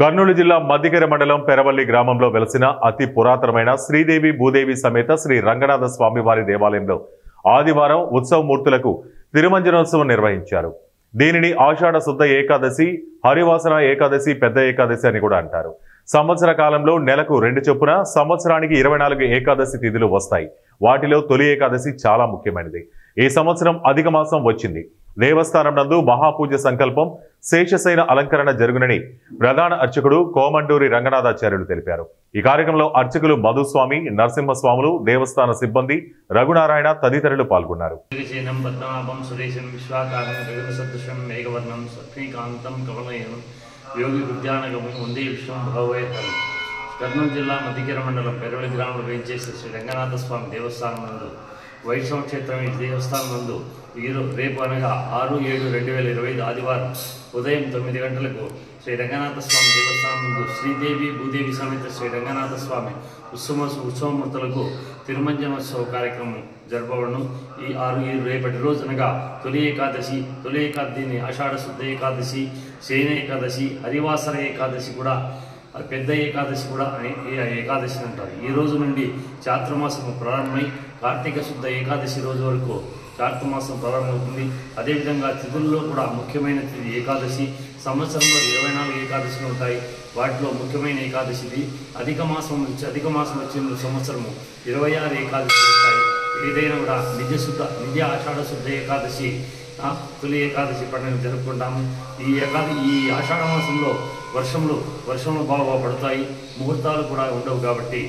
కర్నూలు జిల్లా మద్దికెర మండలం పెరవల్లి గ్రామంలో వెలసిన అతి పురాతనమైన శ్రీదేవి భూదేవి సమేత శ్రీ రంగనాథ స్వామివారి దేవాలయంలో ఆదివారం ఉత్సవమూర్తులకు తిరుమంజనోత్సవం నిర్వహించారు. దీనిని ఆషాఢ శుద్ధ ఏకాదశి, హరివాసన ఏకాదశి, పెద్ద ఏకాదశి అని కూడా అంటారు. సంవత్సర కాలంలో నెలకు 2 చొప్పున సంవత్సరానికి 24 ఏకాదశి తిథులు వస్తాయి. వాటిలో తొలి ఏకాదశి చాలా ముఖ్యమైనది. ఈ సంవత్సరం అధిక మాసం వచ్చింది. దేవస్థానం నందు మహాపూజ సంకల్పం, శేషశయన అలంకరణ జరుగునని ప్రధాన అర్చకుడు కోమండూరి రంగనాథాచార్యులు తెలిపారు. ఈ కార్యక్రమంలో అర్చకులు మధుస్వామి, నరసింహస్వాములు, దేవస్థాన సిబ్బంది, రఘునారాయణ తదితరులు పాల్గొన్నారు. కర్నూలు జిల్లా మద్దికెర మండలం పెరవల్లి గ్రామంలో వేయించేసిన శ్రీ రంగనాథ స్వామి దేవస్థానం నందు వైష్ణవ క్షేత్రం ఈ దేవస్థానం నందు రేపు అనగా 6/7/2025 ఆదివారం ఉదయం 9 గంటలకు శ్రీ రంగనాథ స్వామి దేవస్థానం నందు శ్రీదేవి భూదేవి సమేత శ్రీ రంగనాథ స్వామి ఉత్సవమూర్తులకు తిరుమంజనోత్సవ కార్యక్రమం జరపబడును. ఈ రేపటి రోజునగా తొలి ఏకాదశిని ఆషాఢ శుద్ధ ఏకాదశి, శయన ఏకాదశి, హరివాసర ఏకాదశి కూడా, పెద్ద ఏకాదశి కూడా ఏకాదశి అంటారు. ఈ రోజు నుండి చాతుర్మాసం ప్రారంభమై కార్తీక శుద్ధ ఏకాదశి రోజు వరకు చాతుర్మాసం ప్రారంభమవుతుంది. అదేవిధంగా తిథుల్లో కూడా ముఖ్యమైన తిథి ఏకాదశి. సంవత్సరంలో 24 ఏకాదశులు ఉంటాయి. వాటిలో ముఖ్యమైన ఏకాదశిది. అధిక మాసం వచ్చిన సంవత్సరము 26 ఏకాదశి ఉంటాయి. ఏదైనా కూడా నిజ ఆషాఢ శుద్ధ ఏకాదశి, తొలి ఏకాదశి పండుగ జరుపుకుంటాము. ఈ ఆషాఢ మాసంలో వర్షములు బాగా పడతాయి. ముహూర్తాలు కూడా ఉండవు కాబట్టి